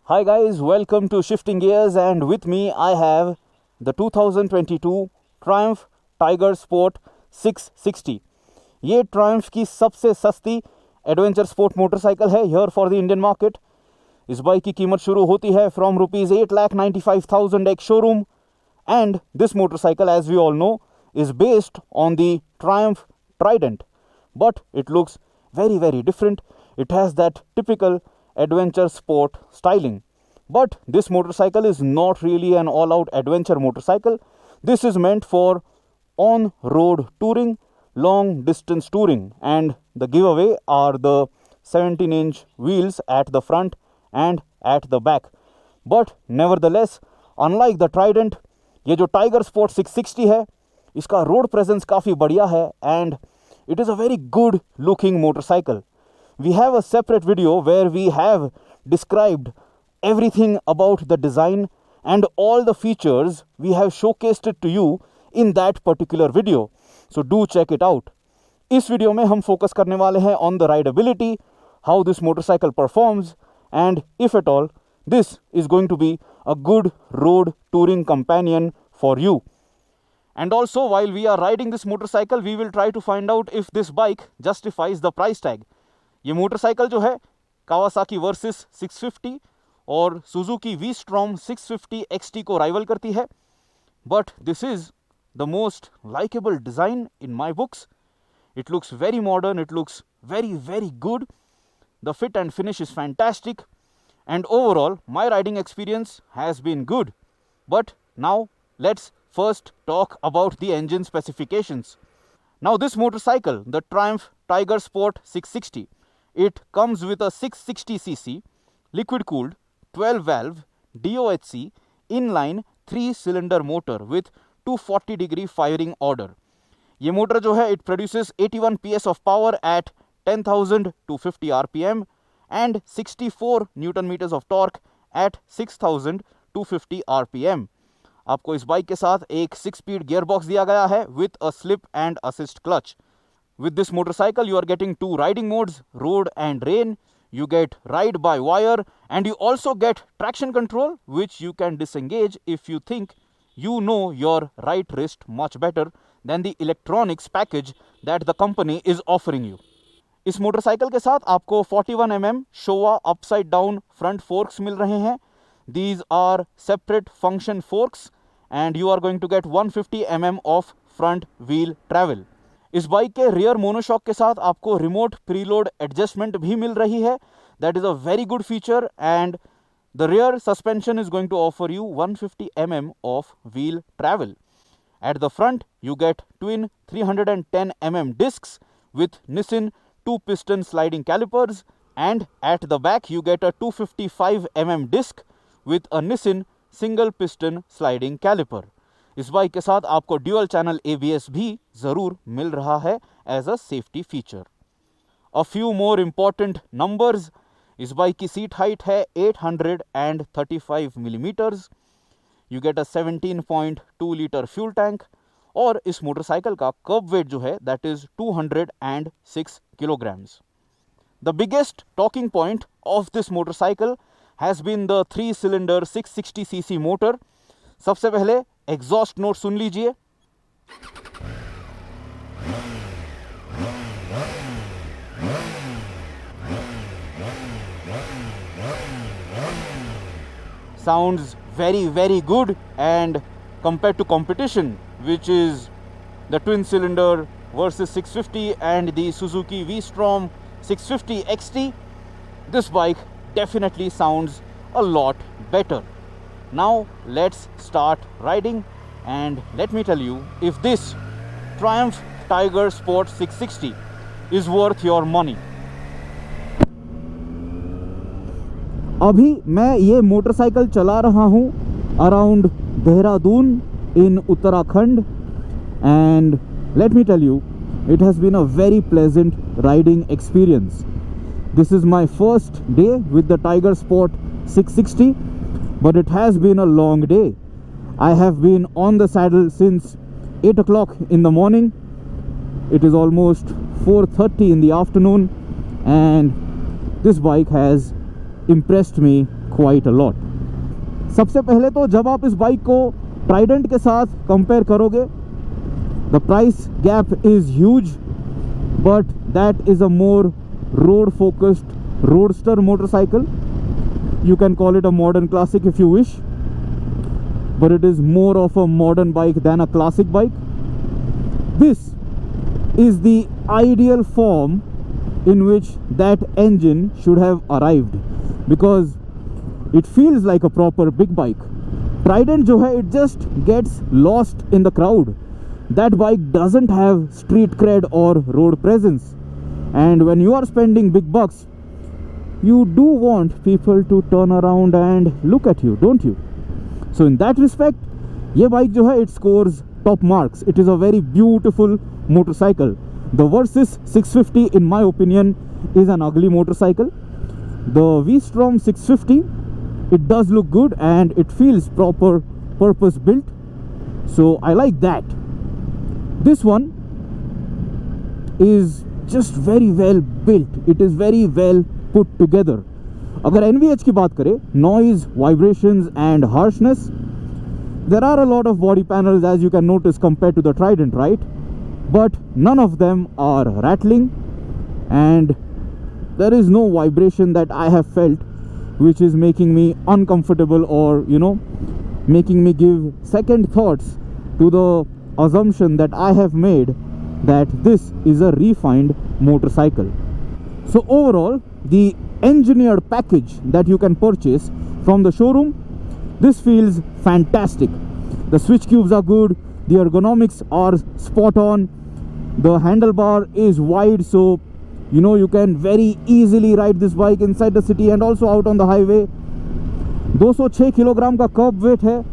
Hi guys, welcome to Shifting Gears, and with me I have the 2022 Triumph Tiger Sport 660. ये Triumph की सबसे सस्ती adventure sport motorcycle है here for the Indian market. इस bike की कीमत शुरू होती है फ्रॉम ₹8,95,000 एक showroom. And this motorcycle, as we all know, is based on the Triumph Trident, but it looks very different. It has that typical adventure sport styling, but this motorcycle is not really an all-out adventure motorcycle. This is meant for on-road touring, long distance touring, and the giveaway are the 17-inch wheels at the front and at the back. But nevertheless, unlike the Trident, ये जो tiger sport 660 है, इसका road presence काफ़ी बढ़िया है and it is a very good looking motorcycle. We have a separate video where we have described everything about the design and all the features. We have showcased it to you in that particular video. So do check it out. इस video में हम focus करने वाले हैं on the rideability, how this motorcycle performs, and if at all, this is going to be a good road touring companion for you. And also, while we are riding this motorcycle, we will try to find out if this bike justifies the price tag. ये motorcycle जो है Kawasaki versus 650 और Suzuki V-Strom 650 XT को rival करती है, but this is the most likeable design in my books. It looks very modern, it looks very good. The fit and finish is fantastic, and overall my riding experience has been good. But now let's first talk about the engine specifications. Now this motorcycle, the Triumph Tiger Sport 660, it comes with a 660cc liquid cooled 12 valve DOHC inline 3-cylinder motor with 240-degree firing order. ये motor जो है it produces 81 PS of power at 10,250 RPM and 64 Newton meters of torque at 6,250 RPM. आपको इस bike के साथ एक 6-speed gearbox दिया गया है with a slip and assist clutch. With this motorcycle, you are getting 2 riding modes, road and rain. You get ride by wire, and you also get traction control, which you can disengage if you think you know your right wrist much better than the electronics package that the company is offering you. इस motorcycle के साथ आपको 41 mm Showa upside down front forks मिल रहे हैं. These are separate function forks and you are going to get 150 mm of front wheel travel. इस bike के rear monoshock के साथ आपको रिमोट प्रीलोड एडजस्टमेंट भी मिल रही है. That is a very good feature, and the rear suspension is going to offer you 150 mm of wheel travel. At the front, you get twin 310 mm discs with Nissin 2-piston sliding calipers, and at the back you get a 255 mm disc with a Nissin single piston sliding caliper. इस bike के साथ आपको dual channel ABS भी जरूर मिल रहा है as a safety feature. A few more important numbers. इस बाइक की सीट हाइट है 835 millimetres. You get a 17.2 litre fuel tank, और इस मोटरसाइकिल का कर्ब वेट जो है that is 206 kilograms. The biggest talking point of this motorcycle has been the 3-cylinder 660cc motor. सबसे पहले एग्जॉस्ट नोट सुन लीजिए. Sounds very good, and compared to competition, which is the twin cylinder versus 650 and the Suzuki V-Strom 650 XT, this bike definitely sounds a lot better. Now let's start riding, and let me tell you if this Triumph Tiger Sport 660 is worth your money. अभी मैं ये motorcycle चला रहा हूँ around Dehradun in Uttarakhand, and let me tell you, it has been a very pleasant riding experience. This is my first day with the Tiger Sport 660, but it has been a long day. I have been on the saddle since 8 o'clock in the morning. It is almost 4:30 in the afternoon, and this bike has impressed me quite a lot. सबसे पहले तो जब आप इस bike को Trident के साथ compare करोगे, the price gap is huge, but that is a more road focused roadster motorcycle. You can call it a modern classic if you wish, but it is more of a modern bike than a classic bike. This is the ideal form in which that engine should have arrived, because it feels like a proper big bike. Trident जो है, it just gets lost in the crowd. That bike doesn't have street cred or road presence, and when you are spending big bucks, you do want people to turn around and look at you, don't you? So in that respect, ये bike जो है, it scores top marks. It is a very beautiful motorcycle. The Versys 650, in my opinion, is an ugly motorcycle. The V-Strom 650, it does look good and it feels proper, purpose built. So I like that. This one is just very well built. It is very well put together. अगर NVH की बात करें, noise, vibrations and harshness, there are a lot of body panels, as you can notice, compared to the Trident, right? But none of them are rattling, and there is no vibration that I have felt which is making me uncomfortable, or making me give second thoughts to the assumption that I have made that this is a refined motorcycle. So overall, the engineered package that you can purchase from the showroom, this feels fantastic. The switch cubes are good, the ergonomics are spot on, the handlebar is wide, so you can very easily ride this bike inside the city and also out on the highway. 206 kilogram का kerb wait है,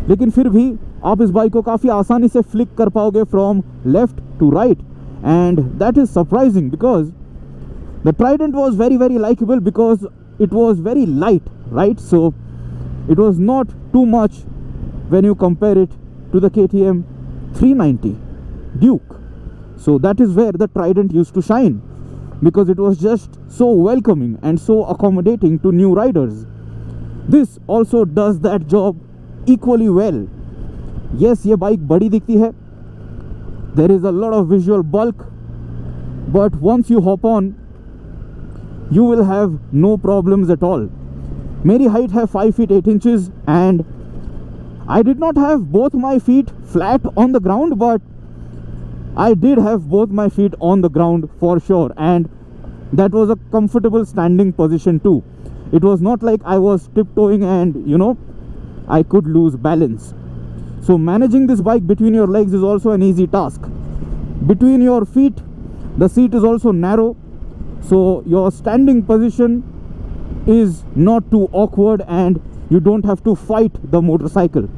लेकिन फिर भी आप इस bike को काफ़ी आसानी से फ्लिक कर पाओगे from left to right, and that is surprising because the Trident was very very likable because it was very light, right? So it was not too much when you compare it to the KTM 390 Duke. So that is where the Trident used to shine, because it was just so welcoming and so accommodating to new riders. This also does that job equally well. Yes, ये bike बड़ी दिखती है, there is a lot of visual bulk, but once you hop on, you will have no problems at all. मेरी height है 5 feet 8 inches, and I did not have both my feet flat on the ground, but I did have both my feet on the ground for sure, and that was a comfortable standing position too. It was not like I was tiptoeing and I could lose balance. So managing this bike between your legs is also an easy task. Between your feet, the seat is also narrow, so your standing position is not too awkward and you don't have to fight the motorcycle.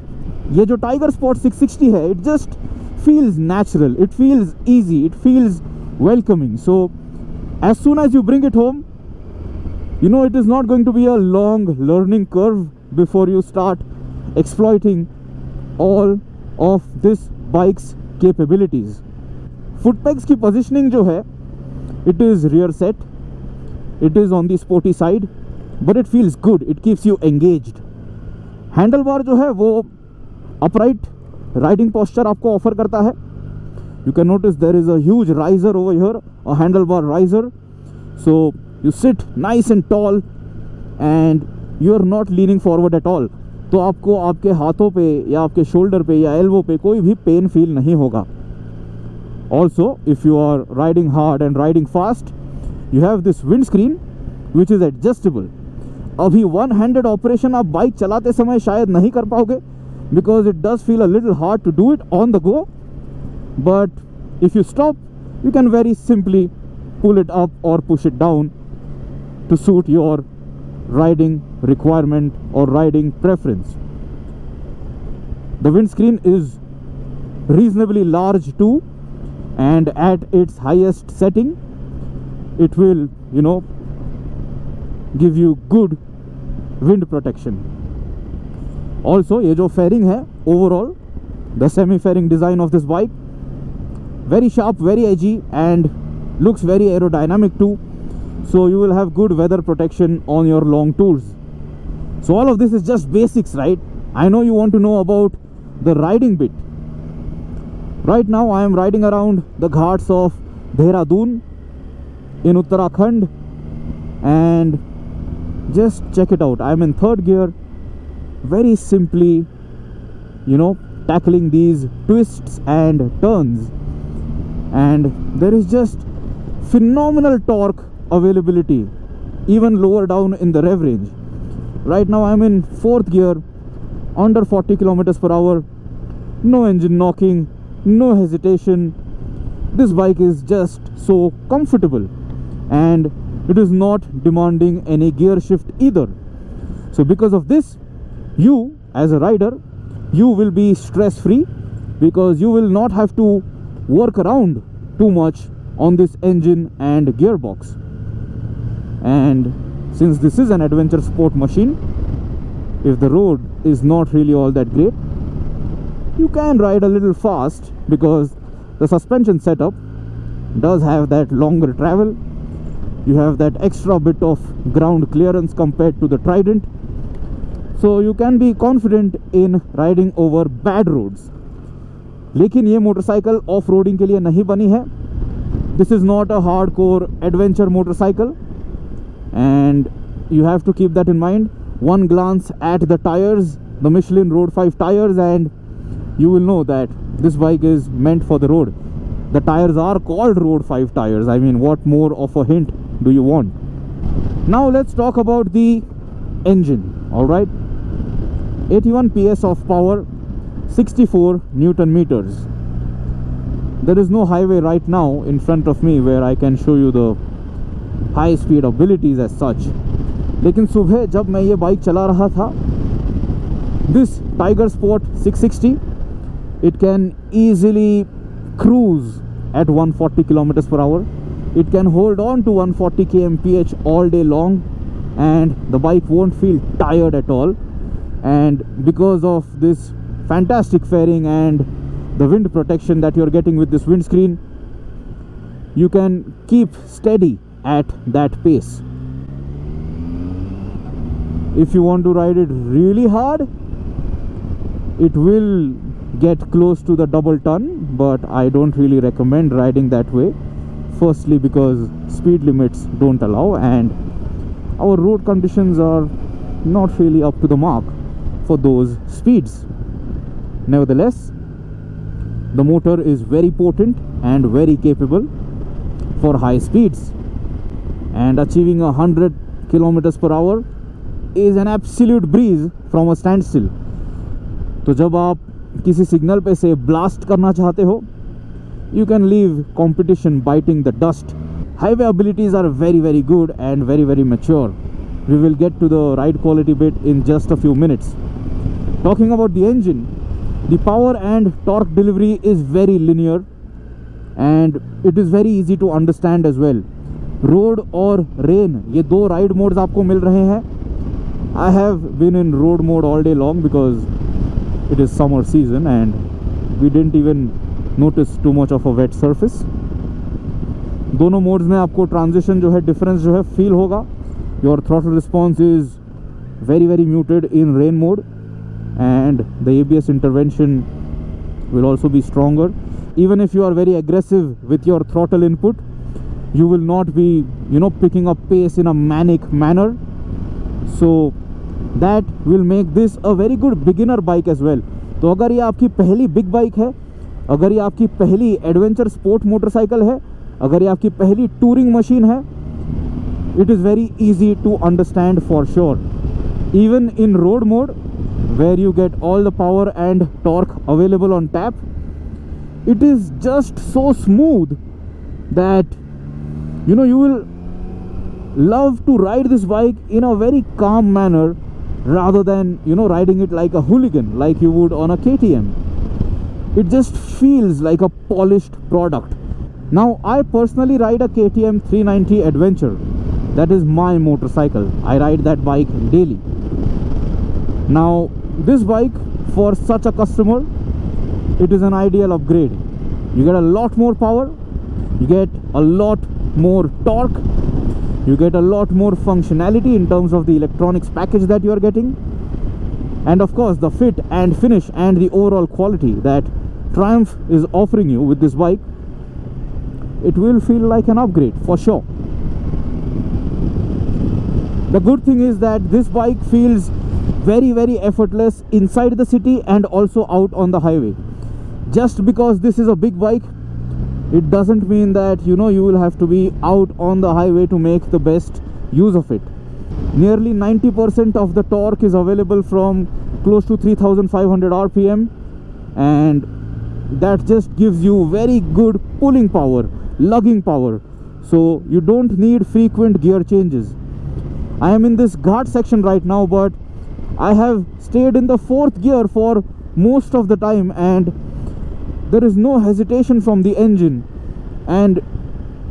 ये जो Tiger Sport 660 है, it just feels natural, it feels easy, it feels welcoming. So as soon as you bring it home, it is not going to be a long learning curve before you start exploiting all of this bike's capabilities. Foot pegs की positioning जो है, it is rear set, it is on the sporty side, but it feels good, it keeps you engaged. Handlebar जो है वो upright riding posture आपको offer करता है. You can notice there is a huge riser over here, a handlebar riser, so you sit nice and tall and you are not leaning forward at all. तो आपको आपके हाथों पे या आपके शोल्डर पे या एल्बो पे कोई भी पेन फील नहीं होगा. Also, if you are riding hard and riding fast, you have this windscreen which is adjustable. अभी वन हैंडेड ऑपरेशन आप बाइक चलाते समय शायद नहीं कर पाओगे, because it does feel a little hard to do it on the go, but if you stop, you can very simply pull it up or push it down to suit your riding requirement or riding preference. The windscreen is reasonably large too, and at its highest setting it will give you good wind protection. Also, ये जो fairing है, overall the semi fairing design of this bike, very sharp, very edgy, and looks very aerodynamic too, so you will have good weather protection on your long tours. So all of this is just basics, right? I know you want to know about the riding bit. Right now I am riding around the ghats of Dehradun in Uttarakhand, and just check it out. I am in third gear, very simply, tackling these twists and turns, and there is just phenomenal torque availability even lower down in the rev range. Right now I am in fourth gear, under 40 kilometers per hour, no engine knocking, no hesitation. This bike is just so comfortable, and it is not demanding any gear shift either. So because of this, you as a rider, you will be stress free, because you will not have to work around too much on this engine and gearbox. And since this is an adventure sport machine, if the road is not really all that great, you can ride a little fast, because the suspension setup does have that longer travel. You have that extra bit of ground clearance compared to the Trident, so you can be confident in riding over bad roads. लेकिन ये motorcycle off roading के लिए नहीं बनी है. This is not a hardcore adventure motorcycle, and you have to keep that in mind. One glance at the tires, the Michelin Road 5 tires, and you will know that this bike is meant for the road. The tires are called Road 5 tires. I mean, what more of a hint do you want? Now let's talk about the engine. Alright, 81 PS of power, 64 Newton meters. There is no highway right now in front of me where I can show you the high speed abilities as such. लेकिन सुबह जब मैं ये bike चला रहा था, this Tiger Sport 660, it can easily cruise at 140 kilometers per hour. It can hold on to 140 kmph all day long, and the bike won't feel tired at all. And because of this fantastic fairing and the wind protection that you're getting with this windscreen, you can keep steady at that pace. If you want to ride it really hard, it will get close to the double ton, but I don't really recommend riding that way. Firstly, because speed limits don't allow, and our road conditions are not really up to the mark for those speeds. Nevertheless, the motor is very potent and very capable for high speeds, and achieving 100 kilometers per hour is an absolute breeze from a standstill. तो जब आप किसी signal पे से blast करना चाहते हो, you can leave competition biting the dust. Highway abilities are very good and very mature. We will get to the ride quality bit in just a few minutes. Talking about the engine, the power and torque delivery is very linear, and it is very easy to understand as well. Road और rain, ये दो ride modes आपको मिल रहे हैं. I have been in road mode all day long because it is summer season and we didn't even notice too much of a wet surface. दोनों modes में आपको transition जो है, difference जो है feel होगा. Your throttle response is very muted in rain mode, and the ABS intervention will also be stronger. Even if you are very aggressive with your throttle input, you will not be picking up pace in a manic manner, so that will make this a very good beginner bike as well. तो अगर ये आपकी पहली big bike है, अगर ये आपकी पहली एडवेंचर स्पोर्ट मोटरसाइकिल है, अगर ये आपकी पहली टूरिंग मशीन है, it is very easy to understand for sure. Even in road mode, where you get all the power and torque available on tap, it is just so smooth that you will love to ride this bike in a very calm manner, rather than riding it like a hooligan, like you would on a KTM. It just feels like a polished product. Now, I personally ride a KTM 390 Adventure. That is my motorcycle. I ride that bike daily. Now, this bike, for such a customer, it is an ideal upgrade. You get a lot more power, you get a lot more torque, You get a lot more functionality in terms of the electronics package that you are getting, and of course the fit and finish and the overall quality that Triumph is offering you with this bike. It will feel like an upgrade for sure. The good thing is that this bike feels very effortless inside the city and also out on the highway. Just because this is a big bike, it doesn't mean that you will have to be out on the highway to make the best use of it. Nearly 90% of the torque is available from close to 3500 rpm, and that just gives you very good pulling power, lugging power, so you don't need frequent gear changes. I am in this ghat section right now, but I have stayed in the 4th gear for most of the time, and there is no hesitation from the engine, and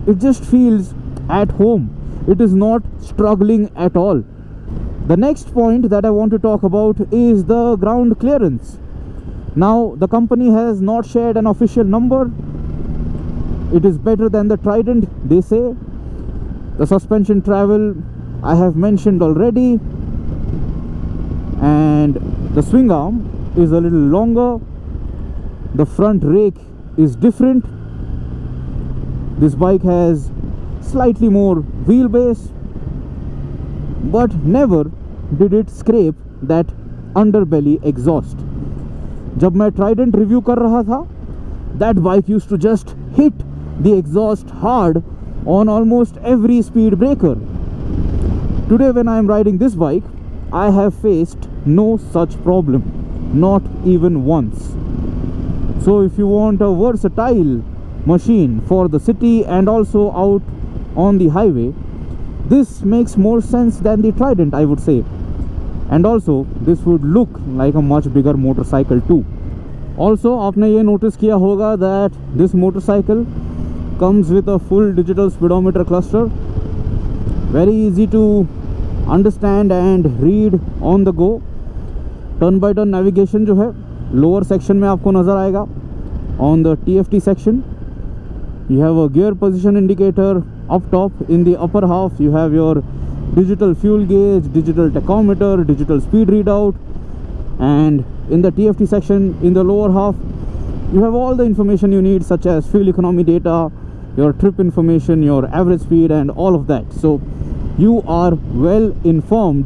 it just feels at home. It is not struggling at all. The next point that I want to talk about is the ground clearance. Now, the company has not shared an official number. It is better than the Trident, they say. The suspension travel I have mentioned already, and the swing arm is a little longer. The front rake is different. This bike has slightly more wheelbase, but never did it scrape that underbelly exhaust. जब मैं Trident review कर रहा था, that bike used to just hit the exhaust hard on almost every speed breaker. Today when I am riding this bike, I have faced no such problem, not even once. So if you want a versatile machine for the city and also out on the highway, this makes more sense than the Trident, I would say. And also this would look like a much bigger motorcycle too. Also, आपने ये notice किया होगा that this motorcycle comes with a full digital speedometer cluster. Very easy to understand and read on the go. Turn by turn navigation जो है lower section में आपको नज़र आएगा. On the TFT section, you have a gear position indicator up top. In the upper half, you have your digital fuel gauge, digital tachometer, digital speed readout, and in the TFT section, in the lower half, you have all the information you need, such as fuel economy data, your trip information, your average speed, and all of that. So you are well informed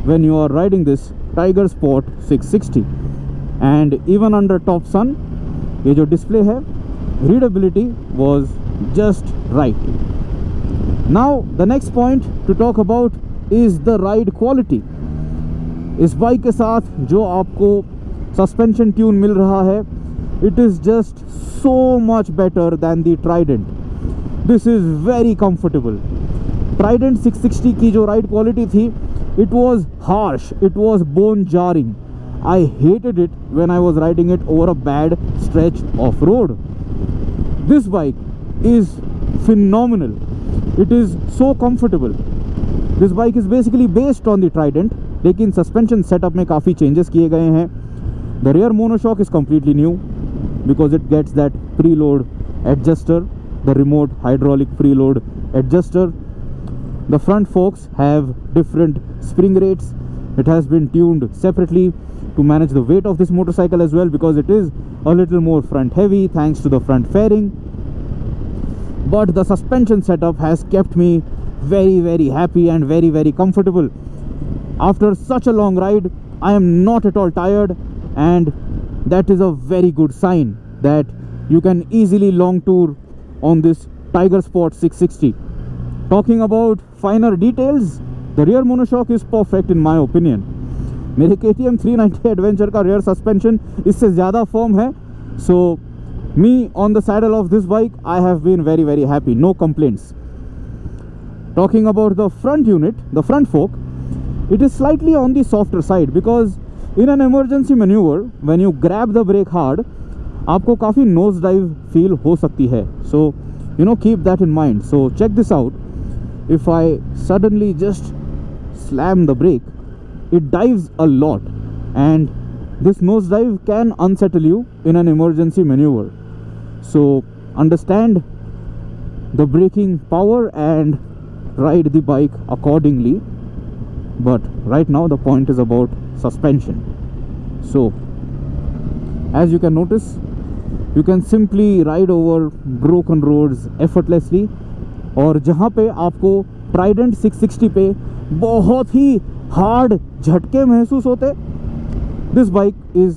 when you are riding this Tiger Sport 660. And even under top sun, ये जो display है, readability was just right. Now the next point to talk about is the ride quality. इस bike के साथ जो आपको suspension tune मिल रहा है, it is just so much better than the Trident. This is very comfortable. Trident 660 की जो ride quality थी, it was harsh, it was bone jarring. I hated it when I was riding it over a bad stretch of road. This bike is phenomenal. It is so comfortable. This bike is basically based on the Trident, लेकिन suspension setup में काफ़ी changes किए गए हैं. The rear monoshock is completely new because it gets that preload adjuster, the remote hydraulic preload adjuster. The front forks have different spring rates. It has been tuned separately to manage the weight of this motorcycle as well, because it is a little more front heavy thanks to the front fairing. But the suspension setup has kept me very happy and very comfortable. After such a long ride, I am not at all tired, and that is a very good sign that you can easily long tour on this Tiger Sport 660. Talking about finer details, the rear monoshock is perfect in my opinion. मेरे KTM 390 Adventure का rear suspension इससे ज़्यादा firm है. So me on the saddle of this bike, I have been very happy, no complaints. Talking about the front unit, the front fork, it is slightly on the softer side because in an emergency maneuver, when you grab the brake hard, आपको काफ़ी nose dive feel हो सकती है. So keep that in mind. So check this out. If I suddenly just slam the brake, it dives a lot, and this nose dive can unsettle you in an emergency maneuver. So understand the braking power and ride the bike accordingly. But right now the point is about suspension. So as you can notice, you can simply ride over broken roads effortlessly. और जहाँ पे आपको Trident 660 पे बहुत ही hard झटके महसूस होते, this bike is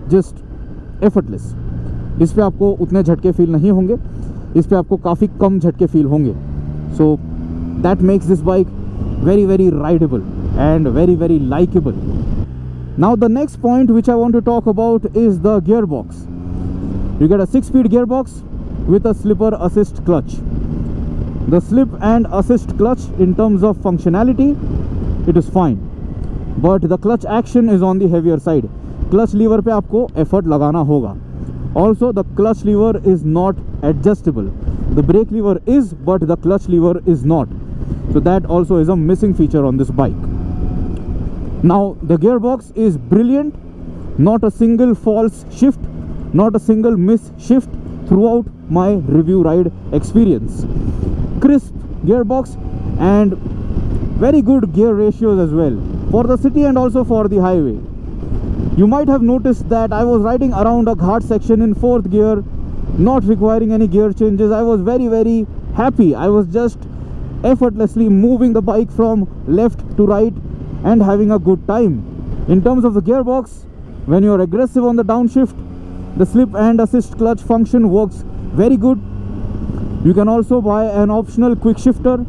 just effortless. इस पे आपको उतने झटके फील नहीं होंगे, इस पे आपको काफ़ी कम झटके फील होंगे. So that makes this bike very very rideable and very very likeable. Now the next point which I want to talk about is the gearbox. You get a 6-speed gearbox with a slipper assist clutch. The slip and assist clutch, in terms of functionality, it is fine, but the clutch action is on the heavier side. Clutch lever पे आपको effort लगाना होगा. Also the clutch lever is not adjustable. The brake lever is, but the clutch lever is not. So that also is a missing feature on this bike. Now the gearbox is brilliant. Not a single false shift, not a single miss shift throughout my review ride experience. Crisp gearbox and very good gear ratios as well for the city and also for the highway. You might have noticed that I was riding around a ghat section in 4th gear, not requiring any gear changes. I was very very happy. I was just effortlessly moving the bike from left to right and having a good time. In terms of the gearbox, when you are aggressive on the downshift, the slip and assist clutch function works very good. You can also buy an optional quick shifter,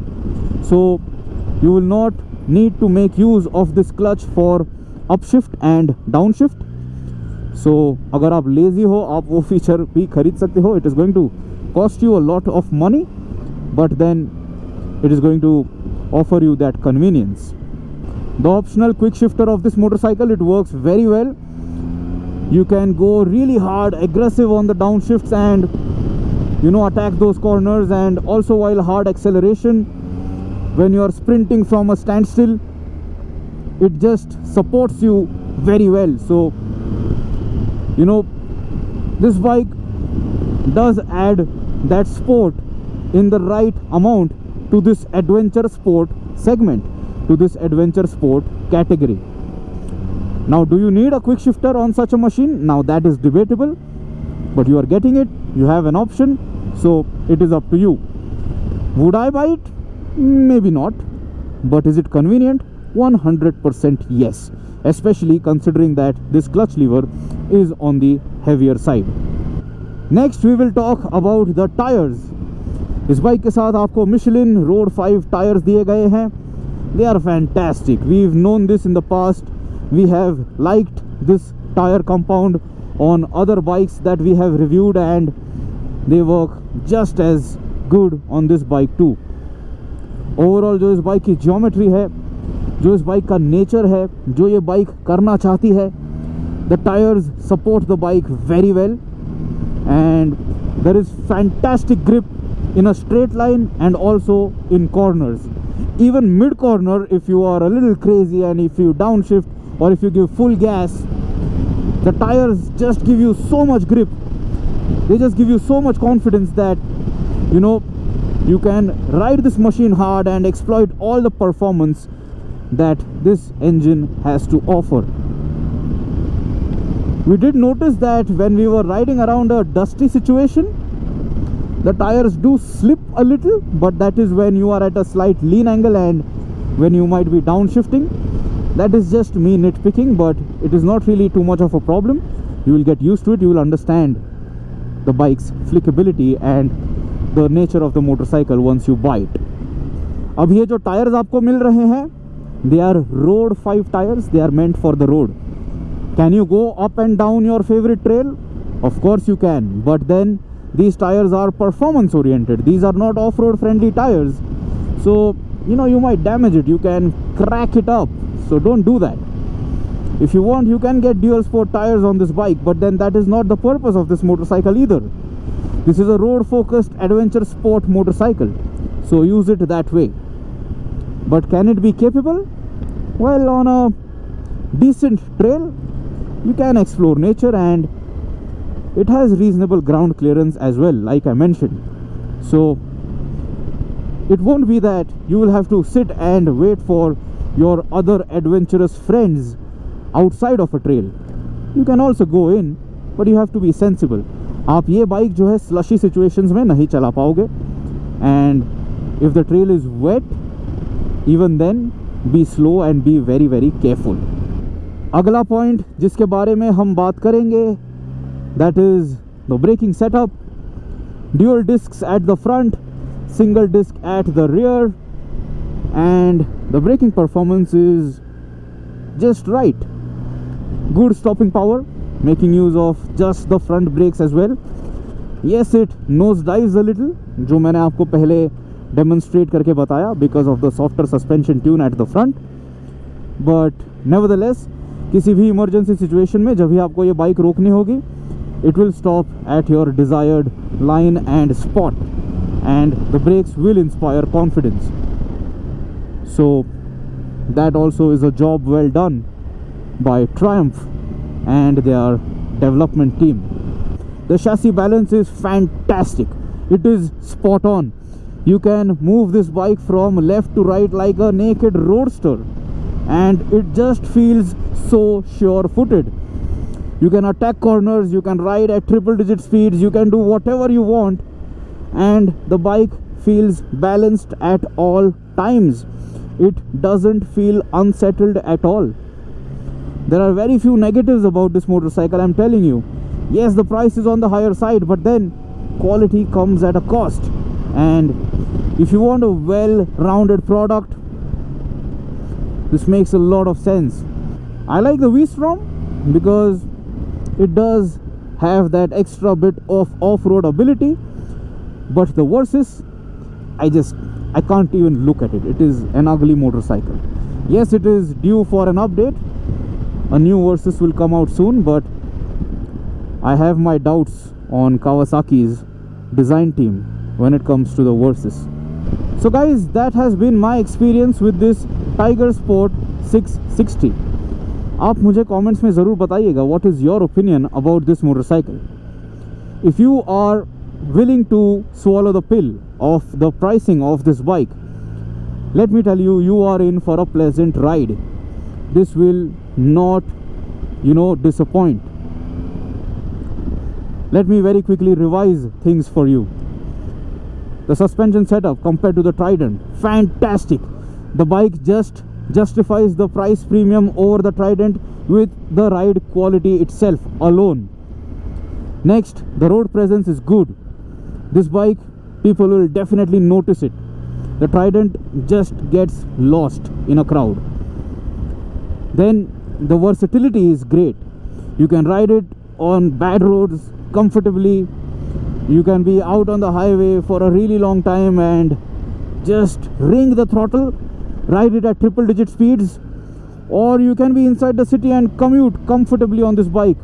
so you will not need to make use of this clutch for upshift and downshift. So अगर आप lazy हो, आप वो feature भी खरीद सकते हो. It is going to cost you a lot of money, but then it is going to offer you that convenience. The optional quick shifter of this motorcycle, it works very well. You can go really hard, aggressive on the downshifts and attack those corners, and also while hard acceleration, when you are sprinting from a standstill, it just supports you very well. So this bike does add that sport in the right amount to this adventure sport segment, to this adventure sport category. Now, do you need a quick shifter on such a machine? Now that is debatable, but you are getting it, you have an option, so it is up to you. Would I buy it? Maybe not. But is it convenient? 100% yes, especially considering that this clutch lever is on the heavier side. Next we will talk about the tires. इस bike के साथ आपको Michelin Road 5 tyres दिए गए हैं. They are fantastic. We've known this in the past. We have liked this tire compound on other bikes that we have reviewed, and they work just as good on this bike too. Overall जो इस bike की geometry है, जो इस bike का nature है, जो ये बाइक करना चाहती है, the tires support the bike very well, and there is fantastic grip in a straight line and also in corners. Even mid corner, if you are a little crazy and if you downshift or if you give full gas, the tires just give you so much grip. They just give you so much confidence that you can ride this machine hard and exploit all the performance that this engine has to offer. We did notice that when we were riding around a dusty situation, the tires do slip a little, but that is when you are at a slight lean angle and when you might be downshifting. That is just me nitpicking, but it is not really too much of a problem. You will get used to it. You will understand the bike's flickability and the nature of the motorcycle once you buy it. अब ये जो tyres आपको मिल रहे हैं, they are Road 5 tires. They are meant for the road. Can you go up and down your favorite trail? Of course you can, but then these tires are performance oriented. These are not off-road friendly tires, so you might damage it. You can crack it up, so don't do that. If you want, you can get dual sport tires on this bike, but then that is not the purpose of this motorcycle either. This is a road focused adventure sport motorcycle, so use it that way. But can it be capable? Well, on a decent trail you can explore nature, and it has reasonable ground clearance as well, like I mentioned. So it won't be that you will have to sit and wait for your other adventurous friends outside of a trail. You can also go in, but you have to be sensible. आप ये bike जो है slushy situations में नहीं चला पाओगे, and if the trail is wet, even then be slow and be very very careful. अगला point जिसके बारे में हम बात करेंगे, that is the braking setup. Dual discs at the front, single disc at the rear, and the braking performance is just right. Good stopping power, making use of just the front brakes as well. Yes, it nosedives a little, जो मैंने आपको पहले demonstrate करके बताया, because of the softer suspension tune at the front. But nevertheless, किसी भी emergency situation में जब भी आपको ये बाइक रोकनी होगी, it will stop at your desired line and spot, and the brakes will inspire confidence. So that also is a job well done by Triumph and their development team. The chassis balance is fantastic. It is spot on. You can move this bike from left to right like a naked roadster, and it just feels so sure-footed. You can attack corners, you can ride at triple digit speeds, you can do whatever you want, and the bike feels balanced at all times. It doesn't feel unsettled at all. There are very few negatives about this motorcycle, I'm telling you. Yes, the price is on the higher side, but then quality comes at a cost. And if you want a well-rounded product, this makes a lot of sense. I like the V-Strom because it does have that extra bit of off-road ability, but the Versys, I can't even look at it. It is an ugly motorcycle. Yes, it is due for an update. A new Versys will come out soon, but I have my doubts on Kawasaki's design team when it comes to the Versys. So guys, that has been my experience with this Tiger Sport 660. आप मुझे comments में ज़रूर बताइएगा what is your opinion about this motorcycle. If you are willing to swallow the pill of the pricing of this bike, let me tell you, you are in for a pleasant ride. This will not, disappoint. Let me very quickly revise things for you. The suspension setup compared to the Trident, fantastic. The bike just justifies the price premium over the Trident with the ride quality itself alone. Next, the road presence is good. This bike, people will definitely notice it. The Trident just gets lost in a crowd. Then the versatility is great. You can ride it on bad roads comfortably. You can be out on the highway for a really long time and just ring the throttle, ride it at triple digit speeds, or you can be inside the city and commute comfortably on this bike.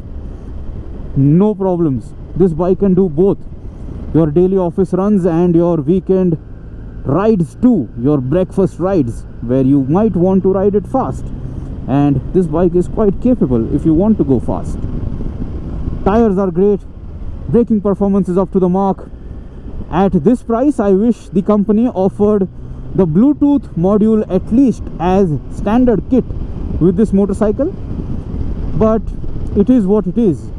No problems. This bike can do both your daily office runs and your weekend rides too, your breakfast rides where you might want to ride it fast, and this bike is quite capable if you want to go fast. Tires are great, braking performance is up to the mark. At this price, I wish the company offered the Bluetooth module at least as standard kit with this motorcycle, but it is what it is.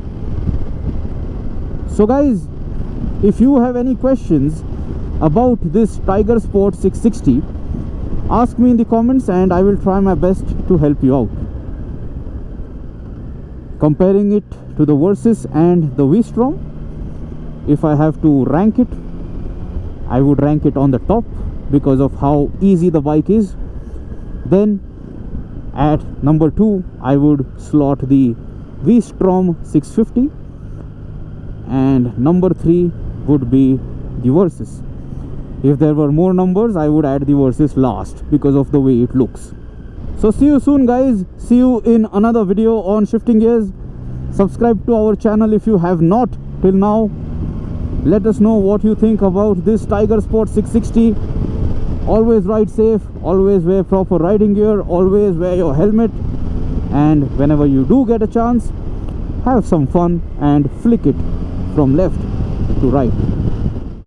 So guys, if you have any questions about this Tiger Sport 660, ask me in the comments and I will try my best to help you out. Comparing it to the Versys and the V-Strom, if I have to rank it, I would rank it on the top because of how easy the bike is. Then at number 2, I would slot the V-Strom 650, and number 3 would be the Versys. If there were more numbers, I would add the Versys last because of the way it looks. So see you soon guys. See you in another video on Shifting Gears. Subscribe to our channel if you have not till now. Let us know what you think about this Tiger Sport 660. Always ride safe, always wear proper riding gear, always wear your helmet, and whenever you do get a chance, have some fun and flick it from left to right.